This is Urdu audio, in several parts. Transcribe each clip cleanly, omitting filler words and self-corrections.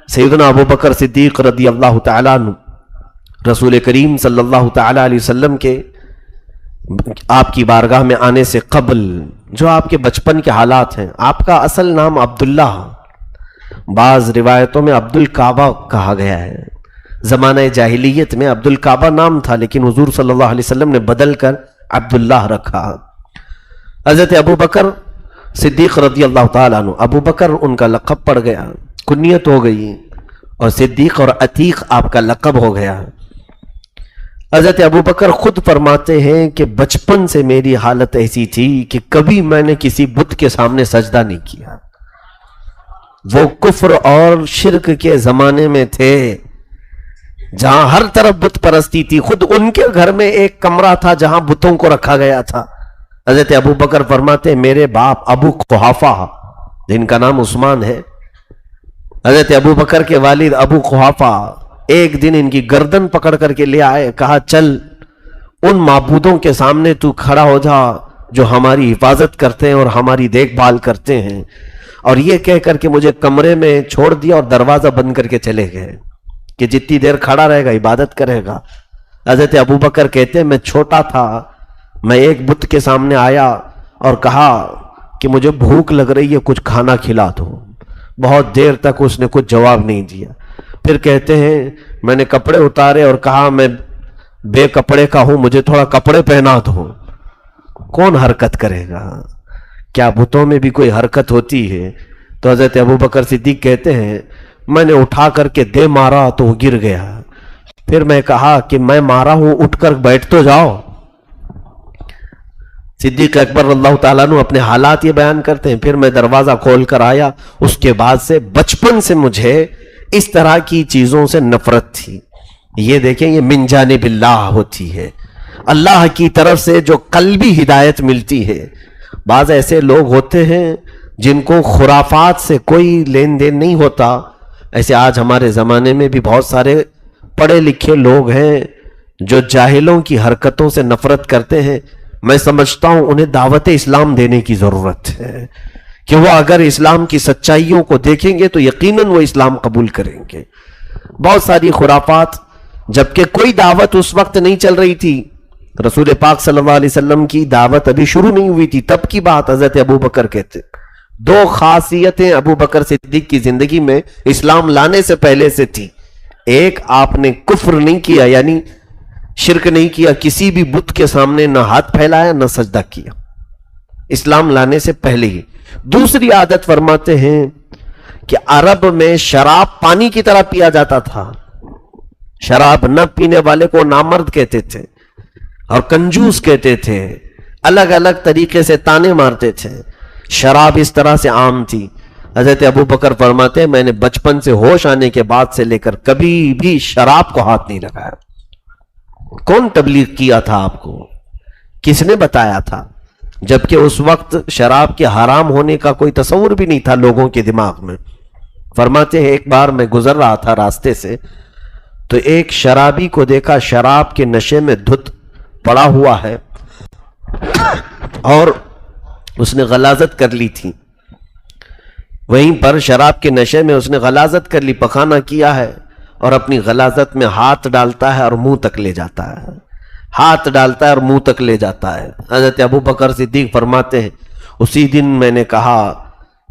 سیدنا ابو بکر صدیق رضی اللہ تعالیٰ عنہ رسول کریم صلی اللہ تعالیٰ علیہ وسلم کے آپ کی بارگاہ میں آنے سے قبل جو آپ کے بچپن کے حالات ہیں، آپ کا اصل نام عبداللہ، بعض روایتوں میں عبد الکعبہ کہا گیا ہے۔ زمانہ جاہلیت میں عبد الکعبہ نام تھا، لیکن حضور صلی اللہ علیہ وسلم نے بدل کر عبداللہ رکھا۔ حضرت ابو بکر صدیق رضی اللہ تعالیٰ عنہ، ابو بکر ان کا لقب پڑ گیا، کنیت ہو گئی، اور صدیق اور عتیق آپ کا لقب ہو گیا۔ حضرت ابو بکر خود فرماتے ہیں کہ بچپن سے میری حالت ایسی تھی کہ کبھی میں نے کسی بت کے سامنے سجدہ نہیں کیا۔ وہ کفر اور شرک کے زمانے میں تھے جہاں ہر طرف بت پرستی تھی۔ خود ان کے گھر میں ایک کمرہ تھا جہاں بتوں کو رکھا گیا تھا۔ حضرت ابو بکر فرماتے ہیں میرے باپ ابو قحافہ، جن کا نام عثمان ہے، حضرت ابو بکر کے والد ابو قحافہ ایک دن ان کی گردن پکڑ کر کے لے آئے، کہا چل ان معبودوں کے سامنے تو کھڑا ہو جا جو ہماری حفاظت کرتے ہیں اور ہماری دیکھ بھال کرتے ہیں، اور یہ کہہ کر کے مجھے کمرے میں چھوڑ دیا اور دروازہ بند کر کے چلے گئے کہ جتنی دیر کھڑا رہے گا عبادت کرے گا۔ حضرت ابو بکر کہتے ہیں میں چھوٹا تھا، میں ایک بت کے سامنے آیا اور کہا کہ مجھے بھوک لگ رہی ہے، کچھ کھانا کھلا دو۔ بہت دیر تک اس نے کچھ جواب نہیں دیا۔ پھر کہتے ہیں میں نے کپڑے اتارے اور کہا میں بے کپڑے کا ہوں، مجھے تھوڑا کپڑے پہنا دو۔ کون حرکت کرے گا؟ کیا بتوں میں بھی کوئی حرکت ہوتی ہے؟ تو حضرت ابو بکر صدیق کہتے ہیں میں نے اٹھا کر کے دے مارا تو وہ گر گیا۔ پھر میں کہا کہ میں مارا ہوں، اٹھ کر بیٹھ تو جاؤ۔ صدیق اکبر اللہ تعالیٰ عنہ اپنے حالات یہ بیان کرتے ہیں، پھر میں دروازہ کھول کر آیا۔ اس کے بعد سے بچپن سے مجھے اس طرح کی چیزوں سے نفرت تھی۔ یہ دیکھیں یہ من جانب اللہ ہوتی ہے، اللہ کی طرف سے جو قلبی ہدایت ملتی ہے۔ بعض ایسے لوگ ہوتے ہیں جن کو خرافات سے کوئی لین دین نہیں ہوتا، ایسے آج ہمارے زمانے میں بھی بہت سارے پڑھے لکھے لوگ ہیں جو جاہلوں کی حرکتوں سے نفرت کرتے ہیں۔ میں سمجھتا ہوں انہیں دعوت اسلام دینے کی ضرورت ہے کہ وہ اگر اسلام کی سچائیوں کو دیکھیں گے تو یقیناً وہ اسلام قبول کریں گے۔ بہت ساری خرافات، جبکہ کوئی دعوت اس وقت نہیں چل رہی تھی، رسول پاک صلی اللہ علیہ وسلم کی دعوت ابھی شروع نہیں ہوئی تھی، تب کی بات حضرت ابو بکر کہتے۔ دو خاصیتیں ابو بکر صدیق کی زندگی میں اسلام لانے سے پہلے سے تھی۔ ایک، آپ نے کفر نہیں کیا، یعنی شرک نہیں کیا، کسی بھی بت کے سامنے نہ ہاتھ پھیلایا نہ سجدہ کیا، اسلام لانے سے پہلے ہی۔ دوسری عادت فرماتے ہیں کہ عرب میں شراب پانی کی طرح پیا جاتا تھا، شراب نہ پینے والے کو نامرد کہتے تھے اور کنجوس کہتے تھے، الگ الگ طریقے سے تانے مارتے تھے۔ شراب اس طرح سے عام تھی۔ حضرت ابو بکر فرماتے ہیں میں نے بچپن سے ہوش آنے کے بعد سے لے کر کبھی بھی شراب کو ہاتھ نہیں لگایا۔ کون تبلیغ کیا تھا آپ کو؟ کس نے بتایا تھا؟ جبکہ اس وقت شراب کے حرام ہونے کا کوئی تصور بھی نہیں تھا لوگوں کے دماغ میں۔ فرماتے ہیں ایک بار میں گزر رہا تھا راستے سے، تو ایک شرابی کو دیکھا شراب کے نشے میں دھت پڑا ہوا ہے، اور اس نے غلاظت کر لی تھی۔ وہیں پر شراب کے نشے میں اس نے غلاظت کر لی، پخانہ کیا ہے، اور اپنی غلاظت میں ہاتھ ڈالتا ہے اور منہ تک لے جاتا ہے، ہاتھ ڈالتا ہے اور منہ تک لے جاتا ہے۔ حضرت ابو بکر صدیق فرماتے ہیں اسی دن میں نے کہا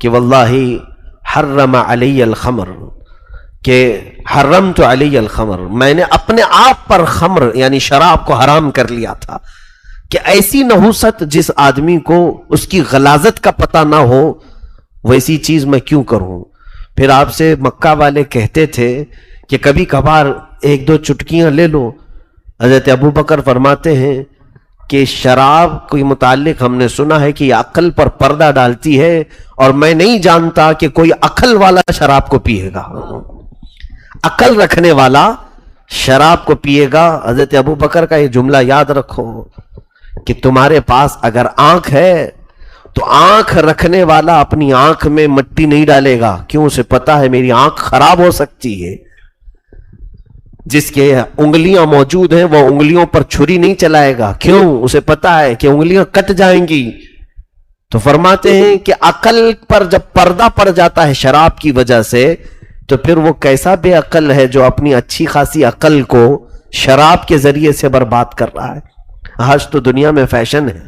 کہ واللہ حرم علی الخمر، کہ حرمت علی الخمر، میں نے اپنے آپ پر خمر یعنی شراب کو حرام کر لیا تھا، کہ ایسی نحوست جس آدمی کو اس کی غلاظت کا پتہ نہ ہو ویسی چیز میں کیوں کروں۔ پھر آپ سے مکہ والے کہتے تھے کہ کبھی کبھار ایک دو چٹکیاں لے لو۔ حضرت ابو بکر فرماتے ہیں کہ شراب کے متعلق ہم نے سنا ہے کہ یہ عقل پر پردہ ڈالتی ہے، اور میں نہیں جانتا کہ کوئی عقل والا شراب کو پیے گا، عقل رکھنے والا شراب کو پیے گا۔ حضرت ابو بکر کا یہ جملہ یاد رکھو کہ تمہارے پاس اگر آنکھ ہے تو آنکھ رکھنے والا اپنی آنکھ میں مٹی نہیں ڈالے گا، کیوں؟ اسے پتا ہے میری آنکھ خراب ہو سکتی ہے۔ جس کے انگلیاں موجود ہیں وہ انگلیوں پر چھری نہیں چلائے گا، کیوں؟ اسے پتا ہے کہ انگلیاں کٹ جائیں گی۔ تو فرماتے ہیں کہ عقل پر جب پردہ پڑ جاتا ہے شراب کی وجہ سے، تو پھر وہ کیسا بے عقل ہے جو اپنی اچھی خاصی عقل کو شراب کے ذریعے سے برباد کر رہا ہے. آج تو دنیا میں فیشن ہے,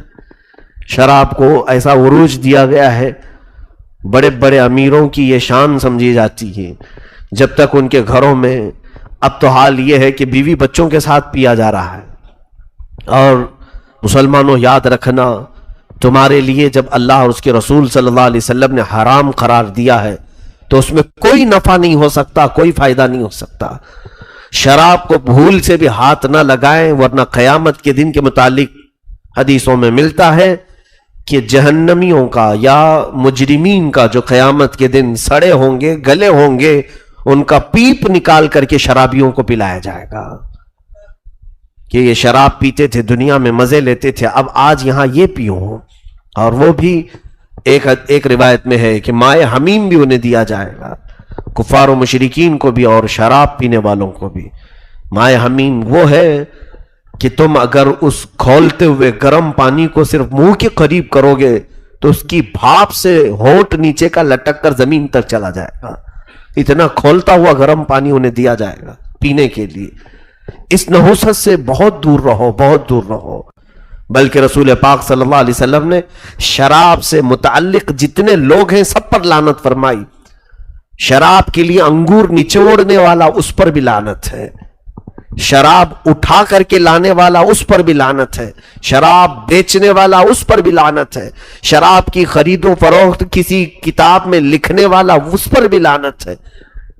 شراب کو ایسا عروج دیا گیا ہے, بڑے بڑے امیروں کی یہ شان سمجھی جاتی ہے, جب تک ان کے گھروں میں, اب تو حال یہ ہے کہ بیوی بچوں کے ساتھ پیا جا رہا ہے. اور مسلمانوں یاد رکھنا, تمہارے لیے جب اللہ اور اس کے رسول صلی اللہ علیہ وسلم نے حرام قرار دیا ہے تو اس میں کوئی نفع نہیں ہو سکتا, کوئی فائدہ نہیں ہو سکتا. شراب کو بھول سے بھی ہاتھ نہ لگائیں, ورنہ قیامت کے دن کے متعلق حدیثوں میں ملتا ہے کہ جہنمیوں کا یا مجرمین کا جو قیامت کے دن سڑے ہوں گے, گلے ہوں گے, ان کا پیپ نکال کر کے شرابیوں کو پلایا جائے گا کہ یہ شراب پیتے تھے, دنیا میں مزے لیتے تھے, اب آج یہاں یہ پیو. اور وہ بھی ایک روایت میں ہے کہ مائے حمیم بھی انہیں دیا جائے گا, کفار و مشرکین کو بھی اور شراب پینے والوں کو بھی. مائے حمیم وہ ہے کہ تم اگر اس کھولتے ہوئے گرم پانی کو صرف منہ کے قریب کرو گے تو اس کی بھاپ سے ہونٹ نیچے کا لٹک کر زمین تک چلا جائے گا. اتنا کھولتا ہوا گرم پانی انہیں دیا جائے گا پینے کے لیے. اس نحوست سے بہت دور رہو, بہت دور رہو. بلکہ رسول پاک صلی اللہ علیہ وسلم نے شراب سے متعلق جتنے لوگ ہیں سب پر لعنت فرمائی. شراب کے لیے انگور نچوڑنے والا اس پر بھی لعنت ہے, شراب اٹھا کر کے لانے والا اس پر بھی لعنت ہے, شراب بیچنے والا اس پر بھی لعنت ہے, شراب کی خرید و فروخت کسی کتاب میں لکھنے والا اس پر بھی لعنت ہے.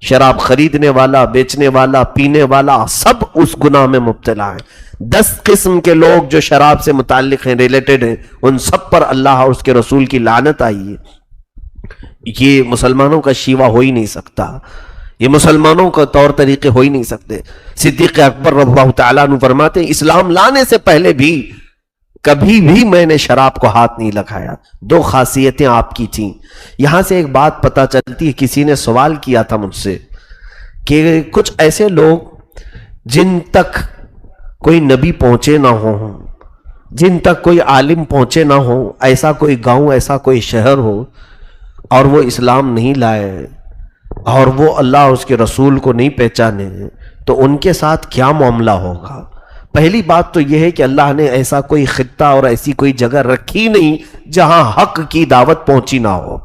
شراب خریدنے والا, بیچنے والا, پینے والا سب اس گناہ میں مبتلا ہیں. 10 قسم کے لوگ جو شراب سے متعلق ہیں, ریلیٹڈ ہیں, ان سب پر اللہ اور اس کے رسول کی لعنت آئی ہے. یہ مسلمانوں کا شیوا ہو ہی نہیں سکتا, یہ مسلمانوں کا طور طریقے ہو ہی نہیں سکتے. صدیق اکبر رضی اللہ تعالیٰ عنہ فرماتے ہیں اسلام لانے سے پہلے بھی کبھی بھی میں نے شراب کو ہاتھ نہیں لگایا. 2 خاصیتیں آپ کی تھیں. یہاں سے ایک بات پتہ چلتی ہے, کسی نے سوال کیا تھا مجھ سے کہ کچھ ایسے لوگ جن تک کوئی نبی پہنچے نہ ہو, جن تک کوئی عالم پہنچے نہ ہو, ایسا کوئی گاؤں, ایسا کوئی شہر ہو اور وہ اسلام نہیں لائے اور وہ اللہ اور اس کے رسول کو نہیں پہچانے, تو ان کے ساتھ کیا معاملہ ہوگا. پہلی بات تو یہ ہے کہ اللہ نے ایسا کوئی خطہ اور ایسی کوئی جگہ رکھی نہیں جہاں حق کی دعوت پہنچی نہ ہو,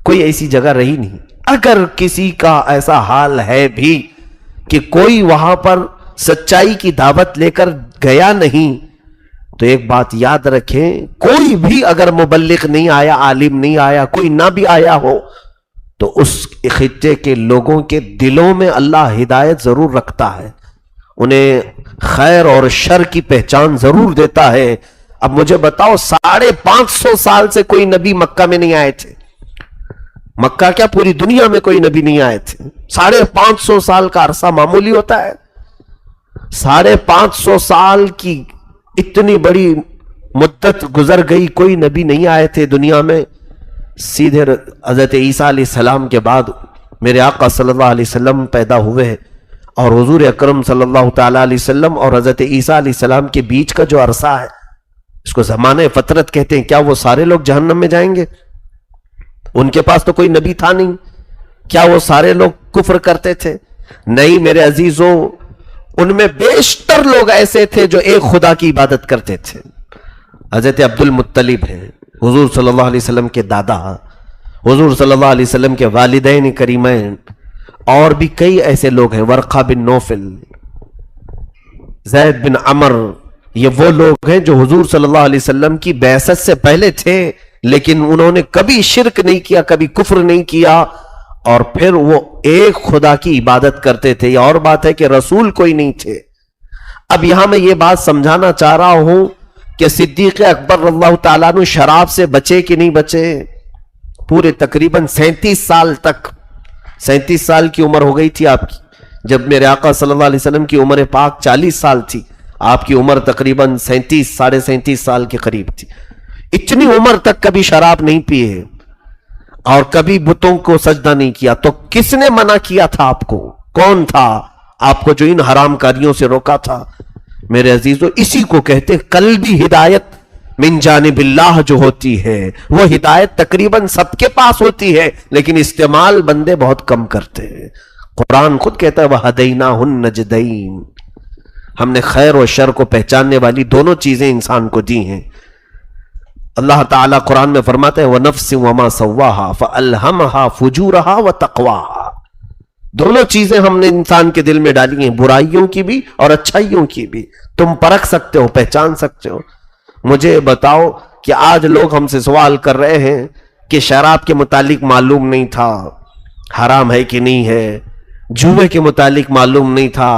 کوئی ایسی جگہ رہی نہیں. اگر کسی کا ایسا حال ہے بھی کہ کوئی وہاں پر سچائی کی دعوت لے کر گیا نہیں, تو ایک بات یاد رکھیں, کوئی بھی اگر مبلغ نہیں آیا, عالم نہیں آیا, کوئی نہ بھی آیا ہو, تو اس خطے کے لوگوں کے دلوں میں اللہ ہدایت ضرور رکھتا ہے, انہیں خیر اور شر کی پہچان ضرور دیتا ہے. اب مجھے بتاؤ 550 سال سے کوئی نبی مکہ میں نہیں آئے تھے, مکہ کیا پوری دنیا میں کوئی نبی نہیں آئے تھے. 550 سال کا عرصہ معمولی ہوتا ہے؟ 550 سال کی اتنی بڑی مدت گزر گئی, کوئی نبی نہیں آئے تھے دنیا میں. سیدھے حضرت عیسیٰ علیہ السلام کے بعد میرے آقا صلی اللہ علیہ وسلم پیدا ہوئے, اور حضور اکرم صلی اللہ تعالیٰ علیہ وسلم اور حضرت عیسیٰ علیہ السلام کے بیچ کا جو عرصہ ہے اس کو زمانہ فترت کہتے ہیں. کیا وہ سارے لوگ جہنم میں جائیں گے؟ ان کے پاس تو کوئی نبی تھا نہیں. کیا وہ سارے لوگ کفر کرتے تھے؟ نہیں میرے عزیزوں, ان میں بیشتر لوگ ایسے تھے جو ایک خدا کی عبادت کرتے تھے. حضرت عبد المطلب ہیں, حضور صلی اللہ علیہ وسلم کے دادا, حضور صلی اللہ علیہ وسلم کے والدین کریمین, اور بھی کئی ایسے لوگ ہیں, ورقہ بن نوفل, زید بن عمر. یہ وہ لوگ ہیں جو حضور صلی اللہ علیہ وسلم کی بعثت سے پہلے تھے, لیکن انہوں نے کبھی شرک نہیں کیا, کبھی کفر نہیں کیا, اور پھر وہ ایک خدا کی عبادت کرتے تھے. یہ اور بات ہے کہ رسول کوئی نہیں تھے. اب یہاں میں یہ بات سمجھانا چاہ رہا ہوں کہ صدیق اکبر رضی اللہ تعالیٰ عنہ شراب سے بچے کہ نہیں بچے. پورے تقریباً 37 سال تک, 37 سال کی عمر ہو گئی تھی آپ کی جب میرے آقا صلی اللہ علیہ وسلم کی عمر پاک 40 سال تھی. آپ کی عمر تقریباً 37 ساڑھے 37 سال کے قریب تھی. اتنی عمر تک کبھی شراب نہیں پیے اور کبھی بتوں کو سجدہ نہیں کیا. تو کس نے منع کیا تھا آپ کو؟ کون تھا آپ کو جو ان حرام کاریوں سے روکا تھا؟ میرے عزیزو, اسی کو کہتے قلبی ہدایت. من جانب اللہ جو ہوتی ہے وہ ہدایت تقریباً سب کے پاس ہوتی ہے، لیکن استعمال بندے بہت کم کرتے ہیں۔ قرآن خود کہتا ہے وَهَدَيْنَاهُ النَّجْدَيْنِ، ہم نے خیر و شر کو پہچاننے والی دونوں چیزیں انسان کو دی ہیں۔ اللہ تعالیٰ قرآن میں فرماتا ہے وَنَفْسٍ وَمَا سَوَّاهَا فَأَلْهَمَهَا فُجُورَهَا وَتَقْوَاهَا، دونوں چیزیں ہم نے انسان کے دل میں ڈالی ہیں، برائیوں کی بھی اور اچھائیوں کی بھی۔ تم پرکھ سکتے ہو، پہچان سکتے ہو۔ مجھے بتاؤ کہ آج لوگ ہم سے سوال کر رہے ہیں کہ شراب کے متعلق معلوم نہیں تھا حرام ہے کہ نہیں ہے، جوے کے متعلق معلوم نہیں تھا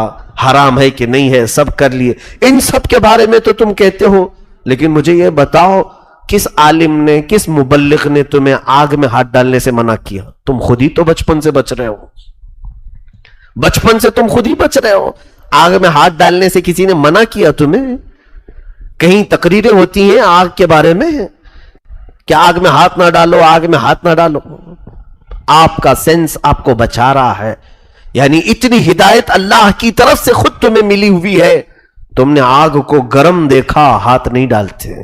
حرام ہے کہ نہیں ہے، سب کر لیے، ان سب کے بارے میں تو تم کہتے ہو، لیکن مجھے یہ بتاؤ کس عالم نے، کس مبلغ نے تمہیں آگ میں ہاتھ ڈالنے سے منع کیا؟ تم خود ہی تو بچپن سے بچ رہے ہو، بچپن سے تم خود ہی بچ رہے ہو۔ آگ میں ہاتھ ڈالنے سے کسی نے منع کیا تمہیں؟ کہیں تقریریں ہوتی ہیں آگ کے بارے میں کہ آگ میں ہاتھ نہ ڈالو، آگ میں ہاتھ نہ ڈالو۔ آپ کا سینس آپ کو بچا رہا ہے، یعنی اتنی ہدایت اللہ کی طرف سے خود تمہیں ملی ہوئی ہے، تم نے آگ کو گرم دیکھا، ہاتھ نہیں ڈالتے۔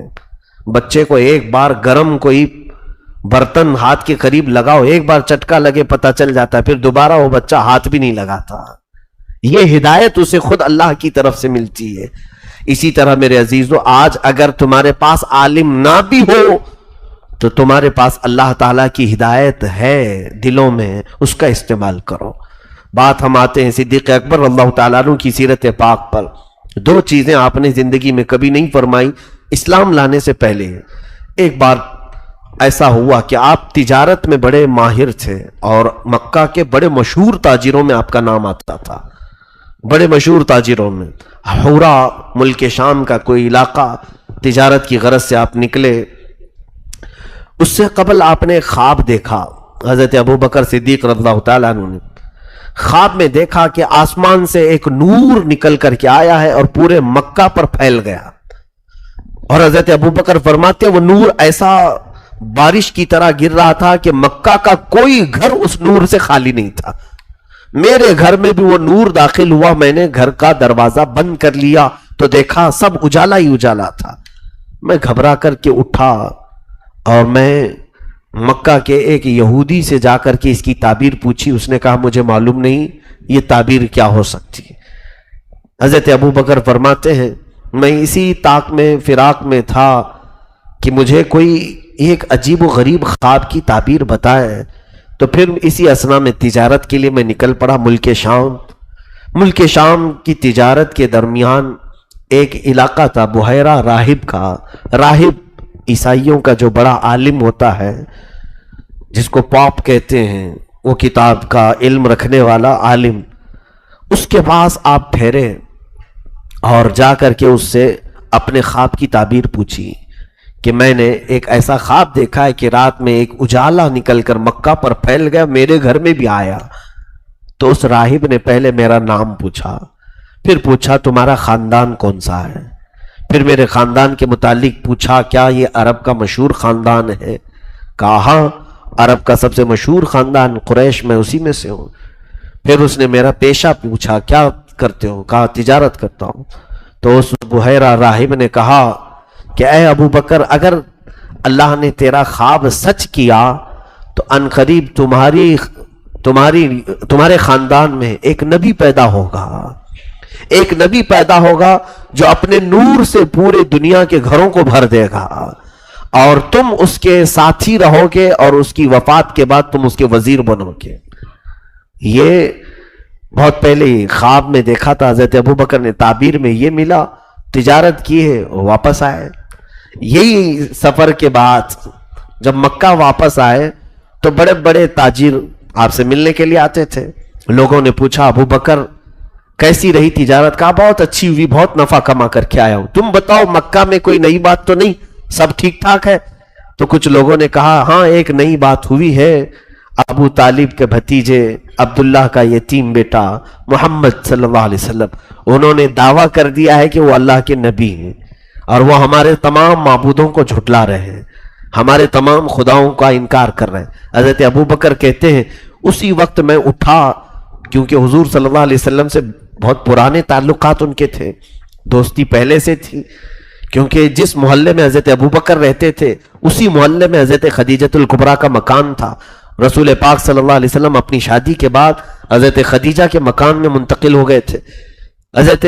بچے کو ایک بار گرم کوئی برتن ہاتھ کے قریب لگاؤ، ایک بار چٹکا لگے پتہ چل جاتا ہے، پھر دوبارہ وہ بچہ ہاتھ بھی نہیں لگاتا۔ یہ ہدایت اسے خود اللہ کی طرف سے ملتی ہے۔ اسی طرح میرے عزیزو، آج اگر تمہارے پاس عالم نہ بھی ہو تو تمہارے پاس اللہ تعالیٰ کی ہدایت ہے دلوں میں، اس کا استعمال کرو۔ بات ہم آتے ہیں صدیق اکبر اللہ تعالیٰ عنہ کی سیرت پاک پر۔ دو چیزیں آپ نے زندگی میں کبھی نہیں فرمائی اسلام لانے سے پہلے۔ ایک بار ایسا ہوا کہ آپ تجارت میں بڑے ماہر تھے اور مکہ کے بڑے مشہور تاجروں میں آپ کا نام آتا تھا، بڑے مشہور تاجروں میں۔ حورا ملک شام کا کوئی علاقہ، تجارت کی غرض سے آپ نکلے۔ اس سے قبل آپ نے خواب دیکھا، حضرت ابوبکر صدیق رضی اللہ تعالیٰ عنہ نے خواب میں دیکھا کہ آسمان سے ایک نور نکل کر کے آیا ہے اور پورے مکہ پر پھیل گیا، اور حضرت ابوبکر فرماتے ہیں وہ نور ایسا بارش کی طرح گر رہا تھا کہ مکہ کا کوئی گھر اس نور سے خالی نہیں تھا۔ میرے گھر میں بھی وہ نور داخل ہوا، میں نے گھر کا دروازہ بند کر لیا تو دیکھا سب اجالا ہی اجالا تھا۔ میں گھبرا کر کے اٹھا اور میں مکہ کے ایک یہودی سے جا کر کے اس کی تعبیر پوچھی۔ اس نے کہا مجھے معلوم نہیں یہ تعبیر کیا ہو سکتی ہے۔ حضرت ابوبکر فرماتے ہیں میں اسی طاق میں فراق میں تھا کہ مجھے کوئی ایک عجیب و غریب خواب کی تعبیر بتائے، تو پھر اسی اسنا میں تجارت کے لیے میں نکل پڑا ملک شام۔ ملک شام کی تجارت کے درمیان ایک علاقہ تھا بحیرہ راہب کا۔ راہب عیسائیوں کا جو بڑا عالم ہوتا ہے، جس کو پاپ کہتے ہیں، وہ کتاب کا علم رکھنے والا عالم، اس کے پاس آپ ٹھہرے اور جا کر کے اس سے اپنے خواب کی تعبیر پوچھی کہ میں نے ایک ایسا خواب دیکھا ہے کہ رات میں ایک اجالا نکل کر مکہ پر پھیل گیا، میرے گھر میں بھی آیا۔ تو اس راہب نے پہلے میرا نام پوچھا، پھر پوچھا تمہارا خاندان کون سا ہے، پھر میرے خاندان کے متعلق پوچھا کیا یہ عرب کا مشہور خاندان ہے؟ کہا ہاں عرب کا سب سے مشہور خاندان قریش، میں اسی میں سے ہوں۔ پھر اس نے میرا پیشہ پوچھا کیا کرتے ہو؟ کہا تجارت کرتا ہوں۔ تو اس بحیرہ راہب نے کہا کہ اے ابو بکر، اگر اللہ نے تیرا خواب سچ کیا تو ان قریب تمہارے خاندان میں ایک نبی پیدا ہوگا، ایک نبی پیدا ہوگا جو اپنے نور سے پورے دنیا کے گھروں کو بھر دے گا، اور تم اس کے ساتھی رہو گے اور اس کی وفات کے بعد تم اس کے وزیر بنو گے۔ یہ بہت پہلے ہی خواب میں دیکھا تھا حضرت ابوبکر نے، تعبیر میں یہ ملا، تجارت کی ہے، واپس آئے۔ یہی سفر کے بعد جب مکہ واپس آئے تو بڑے بڑے تاجر آپ سے ملنے کے لیے آتے تھے۔ لوگوں نے پوچھا ابو بکر کیسی رہی تجارت؟ کہا بہت اچھی ہوئی، بہت نفع کما کر کے آیا ہوں۔ تم بتاؤ مکہ میں کوئی نئی بات تو نہیں، سب ٹھیک ٹھاک ہے؟ تو کچھ لوگوں نے کہا ہاں ایک نئی بات ہوئی ہے، ابو طالب کے بھتیجے عبداللہ کا یتیم بیٹا محمد صلی اللہ علیہ وسلم، انہوں نے دعویٰ کر دیا ہے کہ وہ اللہ کے نبی ہیں اور وہ ہمارے تمام معبودوں کو جھٹلا رہے ہیں، ہمارے تمام خداؤں کا انکار کر رہے ہیں۔ حضرت ابو بکر کہتے ہیں اسی وقت میں اٹھا، کیونکہ حضور صلی اللہ علیہ وسلم سے بہت پرانے تعلقات ان کے تھے، دوستی پہلے سے تھی، کیونکہ جس محلے میں حضرت ابوبکر رہتے تھے اسی محلے میں حضرت خدیجۃ الکبریٰ کا مکان تھا. رسول پاک صلی اللہ علیہ وسلم اپنی شادی کے بعد حضرت خدیجہ کے مکان میں منتقل ہو گئے تھے. حضرت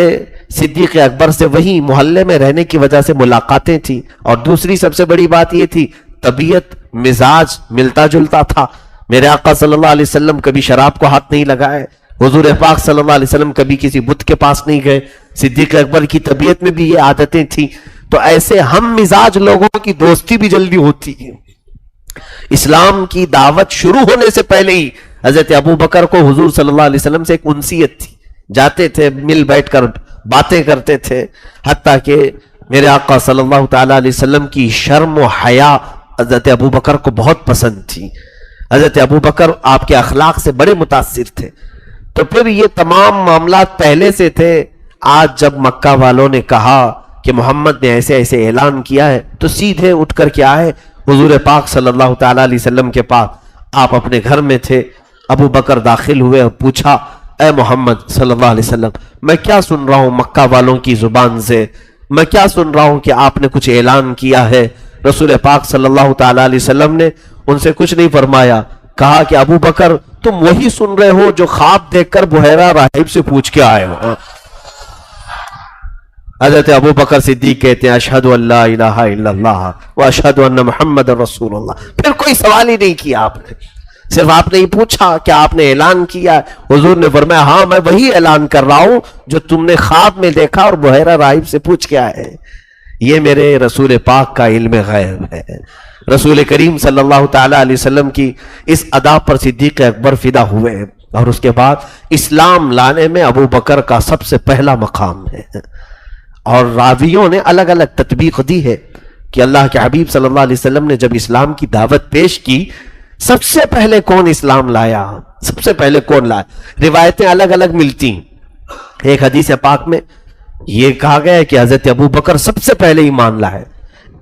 صدیق اکبر سے وہی محلے میں رہنے کی وجہ سے ملاقاتیں تھیں. اور دوسری سب سے بڑی بات یہ تھی طبیعت مزاج ملتا جلتا تھا. میرے آقا صلی اللہ علیہ وسلم کبھی شراب کو ہاتھ نہیں لگائے. حضور پاک صلی اللہ علیہ وسلم کبھی کسی بت کے پاس نہیں گئے. صدیق اکبر کی طبیعت میں بھی یہ عادتیں تھیں. تو ایسے ہم مزاج لوگوں کی دوستی بھی جلدی ہوتی ہے. اسلام کی دعوت شروع ہونے سے پہلے ہی حضرت ابوبکر کو حضور صلی اللہ علیہ وسلم سے ایک انسیت تھی. جاتے تھے مل بیٹھ کر باتیں کرتے تھے. حتیٰ کہ میرے آقا صلی اللہ تعالی علیہ وسلم کی شرم و حیا حضرت ابوبکر کو بہت پسند تھی. حضرت ابوبکر آپ کے اخلاق سے بڑے متاثر تھے. تو پھر یہ تمام معاملات پہلے سے تھے. آج جب مکہ والوں نے کہا کہ محمد نے ایسے ایسے اعلان کیا ہے تو سیدھے اٹھ کر کے آئے حضور پاک صلی اللہ تعالی علیہ وسلم کے پاس. آپ اپنے گھر میں تھے. ابو بکر داخل ہوئے اور پوچھا اے محمد صلی اللہ علیہ وسلم میں کیا سن رہا ہوں مکہ والوں کی زبان سے, میں کیا سن رہا ہوں کہ آپ نے کچھ اعلان کیا ہے. رسول پاک صلی اللہ تعالی علیہ وسلم نے ان سے کچھ نہیں فرمایا. کہا کہ ابو بکر تم وہی سن رہے ہو جو خواب دیکھ کر بحیرہ راہب سے پوچھ کے آئے ہو. حضرت ابو بکر صدیق کہتے ہیں اشہد ان لا الہ الا اللہ واشہد ان محمد رسول اللہ. پھر کوئی سوال ہی نہیں کیا آپ نے, صرف آپ نے ہی پوچھا کہ آپ نے اعلان کیا. حضور نے فرمایا ہاں میں وہی اعلان کر رہا ہوں جو تم نے خواب میں دیکھا اور بحیرہ راہب سے پوچھ کے آئے. یہ میرے رسول پاک کا علم غیب ہے. رسول کریم صلی اللہ تعالی علیہ وسلم کی اس ادا پر صدیق اکبر فدا ہوئے. اور اس کے بعد اسلام لانے میں ابو بکر کا سب سے پہلا مقام ہے. اور راویوں نے الگ الگ تطبیق دی ہے کہ اللہ کے حبیب صلی اللہ علیہ وسلم نے جب اسلام کی دعوت پیش کی سب سے پہلے کون اسلام لایا, سب سے پہلے کون لایا. روایتیں الگ الگ ملتی ہیں. ایک حدیث پاک میں یہ کہا گیا ہے کہ حضرت ابو بکر سب سے پہلے ایمان لائے.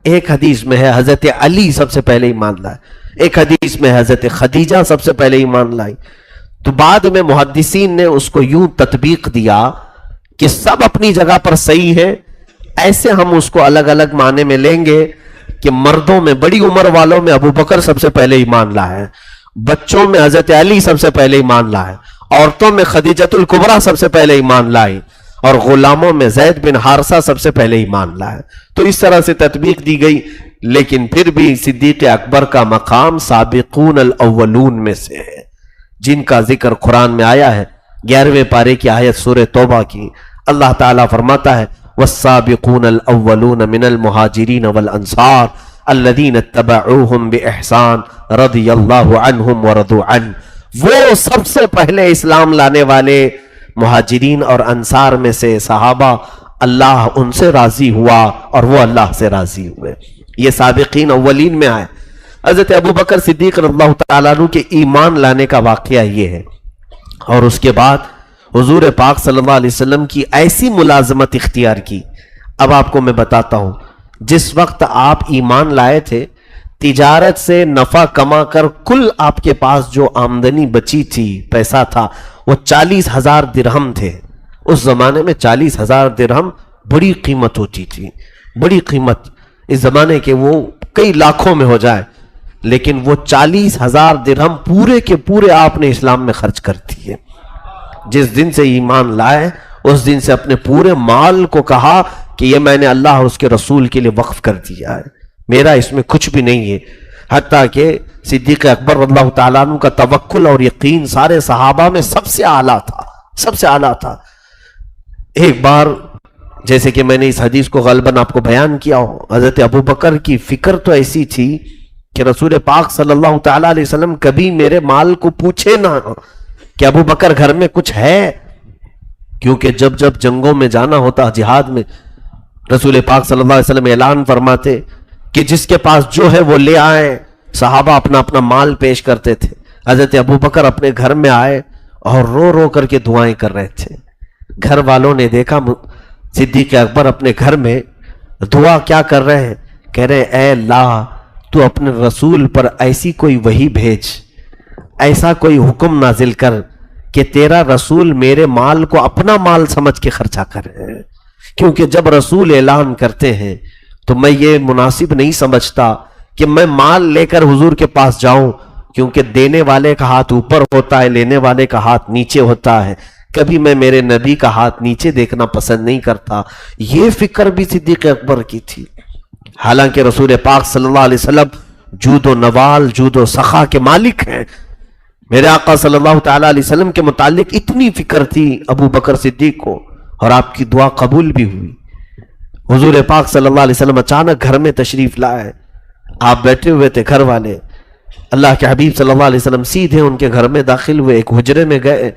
ایک حدیث میں ہے حضرت علی سب سے پہلے ایمان لائے. ایک حدیث میں حضرت خدیجہ سب سے پہلے ایمان لائی. تو بعد میں محدثین نے اس کو یوں تطبیق دیا کہ سب اپنی جگہ پر صحیح ہے. ایسے ہم اس کو الگ الگ معنی میں لیں گے کہ مردوں میں بڑی عمر والوں میں ابو بکر سب سے پہلے ایمان لائے, بچوں میں حضرت علی سب سے پہلے ایمان لائے, عورتوں میں خدیجۃ الکبریٰ سب سے پہلے ایمان لائی, اور غلاموں میں زید بن حارثہ سب سے پہلے ایمان لائے. تو اس طرح سے تطبیق دی گئی. لیکن پھر بھی صدیق اکبر کا مقام سابقون الاولون میں سے ہے, جن کا ذکر قرآن میں آیا ہے. 11ویں پارے کی آیت سورہ توبہ کی اللہ تعالیٰ فرماتا ہے والسابقون الاولون من المہاجرین والانصار الذین اتبعوہم باحسان رضی اللہ عنہم ورضوا عنہ. وہ سب سے پہلے اسلام لانے والے مہاجرین اور انصار میں سے صحابہ, اللہ ان سے راضی ہوا اور وہ اللہ سے راضی ہوئے. یہ سابقین اولین میں آئے. حضرت ابو بکر صدیق رضی اللہ تعالیٰ عنہ کے ایمان لانے کا واقعہ یہ ہے. اور اس کے بعد حضور پاک صلی اللہ علیہ وسلم کی ایسی ملازمت اختیار کی. اب آپ کو میں بتاتا ہوں, جس وقت آپ ایمان لائے تھے تجارت سے نفع کما کر کل آپ کے پاس جو آمدنی بچی تھی, پیسہ تھا, وہ 40,000 درہم تھے. اس زمانے میں 40,000 درہم بڑی قیمت ہوتی تھی, بڑی قیمت. اس زمانے کے وہ کئی لاکھوں میں ہو جائے, لیکن وہ 40,000 درہم پورے کے پورے آپ نے اسلام میں خرچ کر دیے. جس دن سے ایمان لائے اس دن سے اپنے پورے مال کو کہا کہ یہ میں نے اللہ اور اس کے رسول کے لیے وقف کر دیا ہے, میرا اس میں کچھ بھی نہیں ہے. حتیٰ کہ صدیق اکبر رضی اللہ تعالیٰ عنہ کا توکل اور یقین سارے صحابہ میں سب سے اعلیٰ تھا, سب سے اعلیٰ تھا. ایک بار جیسے کہ میں نے اس حدیث کو غالباً آپ کو بیان کیا ہو, حضرت ابو بکر کی فکر تو ایسی تھی کہ رسول پاک صلی اللہ تعالیٰ علیہ وسلم کبھی میرے مال کو پوچھے نہ کہ ابو بکر گھر میں کچھ ہے. کیونکہ جب جب جنگوں میں جانا ہوتا, جہاد میں, رسول پاک صلی اللہ علیہ وسلم اعلان فرماتے کہ جس کے پاس جو ہے وہ لے آئے. صحابہ اپنا اپنا مال پیش کرتے تھے. حضرت ابو بکر اپنے گھر میں آئے اور رو رو کر کے دعائیں کر رہے تھے. گھر والوں نے دیکھا صدیق اکبر اپنے گھر میں دعا کیا کر رہے ہیں, کہہ رہے اے اللہ تو اپنے رسول پر ایسی کوئی وحی بھیج, ایسا کوئی حکم نازل کر کہ تیرا رسول میرے مال کو اپنا مال سمجھ کے خرچہ کرے. کیونکہ جب رسول اعلان کرتے ہیں تو میں یہ مناسب نہیں سمجھتا کہ میں مال لے کر حضور کے پاس جاؤں، کیونکہ دینے والے کا ہاتھ اوپر ہوتا ہے، لینے والے کا ہاتھ نیچے ہوتا ہے، کبھی میں میرے نبی کا ہاتھ نیچے دیکھنا پسند نہیں کرتا۔ یہ فکر بھی صدیق اکبر کی تھی، حالانکہ رسول پاک صلی اللہ علیہ وسلم جود و نوال، جود و سخا کے مالک ہیں۔ میرے آقا صلی اللہ تعالیٰ علیہ وسلم کے متعلق اتنی فکر تھی ابو بکر صدیق کو، اور آپ کی دعا قبول بھی ہوئی۔ حضور پاک صلی اللہ علیہ وسلم اچانک گھر میں تشریف لائے، آپ بیٹھے ہوئے تھے، گھر والے، اللہ کے حبیب صلی اللہ علیہ وسلم سیدھے ان کے گھر میں داخل ہوئے، ایک حجرے میں گئے،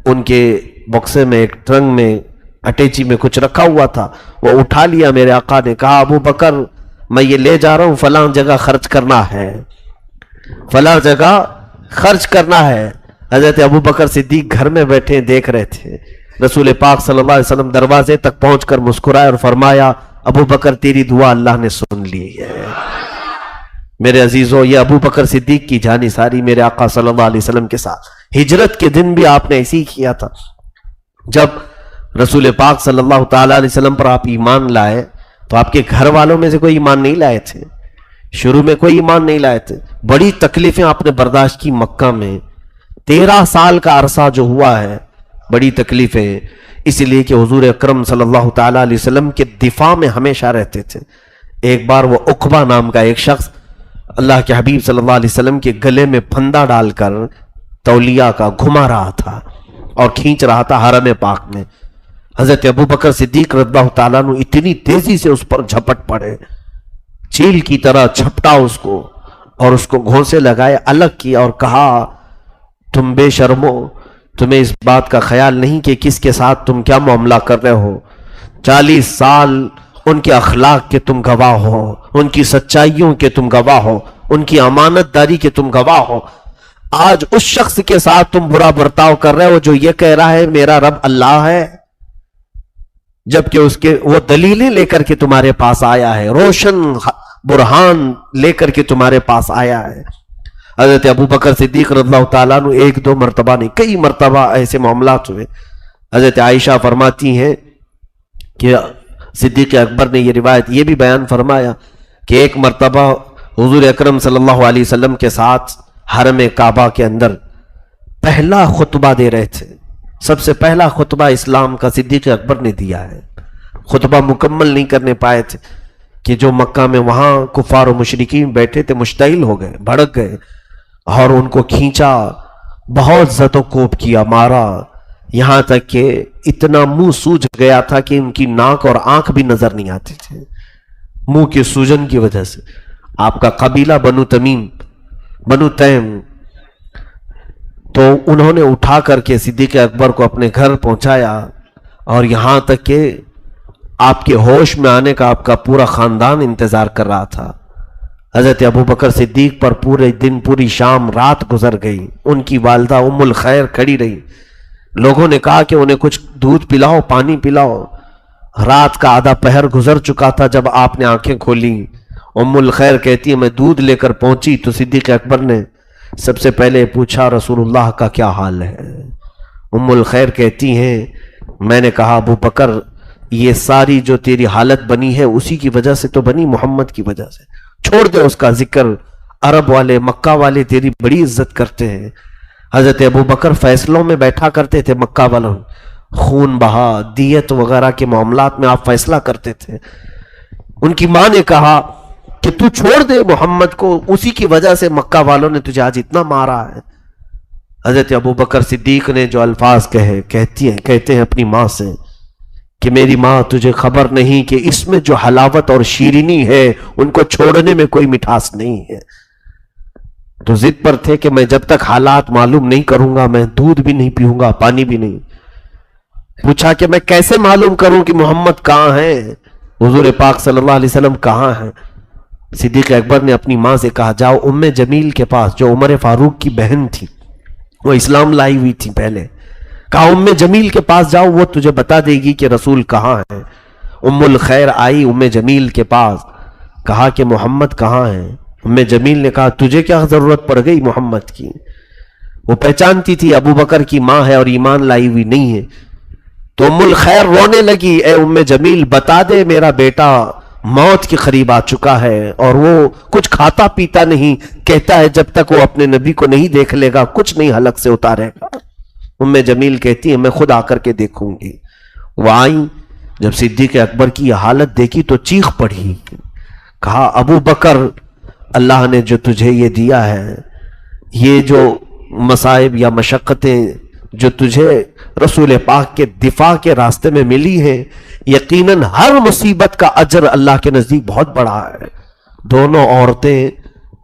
ان کے بکسے میں ایک ٹرنک میں اٹیچی میں کچھ رکھا ہوا تھا، وہ اٹھا لیا۔ میرے آقا نے کہا ابو بکر میں یہ لے جا رہا ہوں، فلاں جگہ خرچ کرنا ہے، فلاں جگہ خرچ کرنا ہے۔ حضرت ابو بکر صدیق گھر میں بیٹھے دیکھ رہے تھے، رسول پاک صلی اللہ علیہ وسلم دروازے تک پہنچ کر مسکرائے اور فرمایا ابو بکر تیری دعا اللہ نے سن لی ہے۔ میرے عزیزو، یہ ابو بکر صدیق کی جانی ساری میرے آقا صلی اللہ علیہ وسلم کے ساتھ ہجرت کے دن بھی آپ نے ایسے ہی کیا تھا۔ جب رسول پاک صلی اللہ تعالیٰ علیہ وسلم پر آپ ایمان لائے تو آپ کے گھر والوں میں سے کوئی ایمان نہیں لائے تھے، شروع میں کوئی ایمان نہیں لائے تھے۔ بڑی تکلیفیں آپ نے برداشت کی مکہ میں، 13 سال کا عرصہ جو ہوا ہے، بڑی تکلیفیں، اس لیے کہ حضور اکرم صلی اللہ تعالیٰ علیہ وسلم کے دفاع میں ہمیشہ رہتے تھے۔ ایک بار وہ عقبہ نام کا ایک شخص اللہ کے حبیب صلی اللہ علیہ وسلم کے گلے میں پھندا ڈال کر تولیہ کا گھما رہا تھا اور کھینچ رہا تھا حرم پاک میں۔ حضرت ابو بکر صدیق رضی اللہ تعالیٰ عنہ اتنی تیزی سے اس پر جھپٹ پڑے، چیل کی طرح جھپٹا اس کو اور اس کو گھونسے لگائے، الگ کیا اور کہا تم بے شرمو، تمہیں اس بات کا خیال نہیں کہ کس کے ساتھ تم کیا معاملہ کر رہے ہو؟ 40 سال ان کے اخلاق کے تم گواہ ہو، ان کی سچائیوں کے تم گواہ ہو، ان کی امانت داری کے تم گواہ ہو۔ آج اس شخص کے ساتھ تم برا برتاؤ کر رہے ہو جو یہ کہہ رہا ہے میرا رب اللہ ہے، جبکہ اس کے وہ دلیلیں لے کر کے تمہارے پاس آیا ہے، روشن برہان لے کر کے تمہارے پاس آیا ہے۔ حضرت ابو بکر صدیق رضی اللہ تعالیٰ عنہ ایک دو مرتبہ نہیں، کئی مرتبہ ایسے معاملات ہوئے۔ حضرت عائشہ فرماتی ہیں کہ صدیق اکبر نے یہ روایت یہ بھی بیان فرمایا کہ ایک مرتبہ حضور اکرم صلی اللہ علیہ وسلم کے ساتھ حرم کعبہ کے اندر پہلا خطبہ دے رہے تھے، سب سے پہلا خطبہ اسلام کا صدیق اکبر نے دیا ہے۔ خطبہ مکمل نہیں کرنے پائے تھے کہ جو مکہ میں وہاں کفار و مشرکین بیٹھے تھے مشتعل ہو گئے، بھڑک گئے اور ان کو کھینچا، بہت زد و کوب کیا، مارا، یہاں تک کہ اتنا منہ سوج گیا تھا کہ ان کی ناک اور آنکھ بھی نظر نہیں آتے تھے منہ کی سوجن کی وجہ سے۔ آپ کا قبیلہ بنو تمیم، بنو تیم، تو انہوں نے اٹھا کر کے صدیق اکبر کو اپنے گھر پہنچایا، اور یہاں تک کہ آپ کے ہوش میں آنے کا آپ کا پورا خاندان انتظار کر رہا تھا۔ حضرت ابو بکر صدیق پر پورے دن، پوری شام، رات گزر گئی۔ ان کی والدہ ام الخیر کھڑی رہی، لوگوں نے کہا کہ انہیں کچھ دودھ پلاؤ، پانی پلاؤ۔ رات کا آدھا پہر گزر چکا تھا جب آپ نے آنکھیں کھولی۔ ام الخیر کہتی ہے میں دودھ لے کر پہنچی تو صدیق اکبر نے سب سے پہلے پوچھا رسول اللہ کا کیا حال ہے؟ ام الخیر کہتی ہیں میں نے کہا ابو بکر یہ ساری جو تیری حالت بنی ہے اسی کی وجہ سے تو بنی، محمد کی وجہ سے، چھوڑ دے اس کا ذکر، عرب والے، مکہ والے تیری بڑی عزت کرتے ہیں۔ حضرت ابو بکر فیصلوں میں بیٹھا کرتے تھے، مکہ والوں خون بہا، دیت وغیرہ کے معاملات میں آپ فیصلہ کرتے تھے۔ ان کی ماں نے کہا کہ تو چھوڑ دے محمد کو، اسی کی وجہ سے مکہ والوں نے تجھے آج اتنا مارا ہے۔ حضرت ابو بکر صدیق نے جو الفاظ کہتے ہیں اپنی ماں سے کہ میری ماں تجھے خبر نہیں کہ اس میں جو حلاوت اور شیرینی ہے ان کو چھوڑنے میں کوئی مٹھاس نہیں ہے۔ تو ضد پر تھے کہ میں جب تک حالات معلوم نہیں کروں گا میں دودھ بھی نہیں پیوں گا، پانی بھی نہیں۔ پوچھا کہ میں کیسے معلوم کروں کہ محمد کہاں ہے، حضور پاک صلی اللہ علیہ وسلم کہاں ہیں؟ صدیق اکبر نے اپنی ماں سے کہا جاؤ ام جمیل کے پاس، جو عمر فاروق کی بہن تھی، وہ اسلام لائی ہوئی تھی پہلے، کہا ام جمیل کے پاس جاؤ، وہ تجھے بتا دے گی کہ رسول کہاں ہے۔ ام الخیر آئی ام جمیل کے پاس، کہا کہ محمد کہاں ہے؟ ام جمیل نے کہا تجھے کیا ضرورت پڑ گئی محمد کی؟ وہ پہچانتی تھی ابو بکر کی ماں ہے اور ایمان لائی ہوئی نہیں ہے۔ تو ام الخیر رونے لگی، اے ام جمیل بتا دے میرا بیٹا موت کے قریب آ چکا ہے اور وہ کچھ کھاتا پیتا نہیں، کہتا ہے جب تک وہ اپنے نبی کو نہیں دیکھ لے گا کچھ نہیں حلق سے اتارے گا۔ ام جمیل کہتی ہے میں خود آ کر کے دیکھوں گی۔ وہ آئیں، جب صدیق اکبر کی یہ حالت دیکھی تو چیخ پڑی، کہا ابو بکر، اللہ نے جو تجھے یہ دیا ہے، یہ جو مصائب یا مشقتیں جو تجھے رسول پاک کے دفاع کے راستے میں ملی ہیں، یقیناً ہر مصیبت کا اجر اللہ کے نزدیک بہت بڑا ہے۔ دونوں عورتیں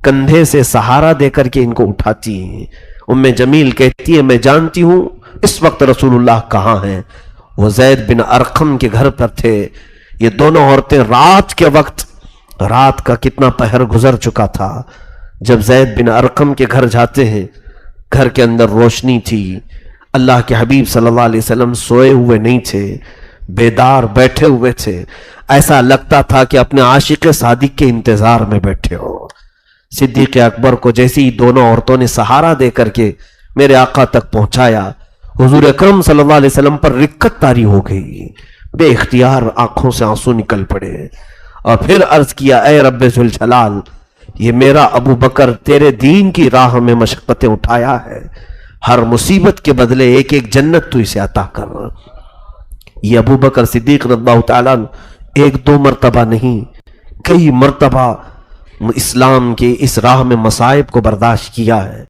کندھے سے سہارا دے کر کے ان کو اٹھاتی ہیں۔ ام جمیل کہتی ہے میں جانتی ہوں اس وقت رسول اللہ کہاں ہیں۔ وہ زید بن ارقم کے گھر پر تھے۔ یہ دونوں عورتیں رات کے وقت، رات کا کتنا پہر گزر چکا تھا، جب زید بن ارقم کے گھر جاتے ہیں، گھر کے اندر روشنی تھی، اللہ کے حبیب صلی اللہ علیہ وسلم سوئے ہوئے نہیں تھے، بیدار بیٹھے ہوئے تھے، ایسا لگتا تھا کہ اپنے عاشق صادق کے انتظار میں بیٹھے ہو۔ صدیق اکبر کو جیسے ہی دونوں عورتوں نے سہارا دے کر کے میرے آقا تک پہنچایا، حضور اکرم صلی اللہ علیہ وسلم پر رکت طاری ہو گئی، بے اختیار آنکھوں سے آنسو نکل پڑے، اور پھر عرض کیا اے رب ذوالجلال، یہ میرا ابو بکر تیرے دین کی راہ میں مشقتیں اٹھایا ہے، ہر مصیبت کے بدلے ایک ایک جنت تو اسے عطا کر۔ یہ ابو بکر صدیق رضی اللہ تعالیٰ ایک دو مرتبہ نہیں، کئی مرتبہ اسلام کے اس راہ میں مصائب کو برداشت کیا ہے۔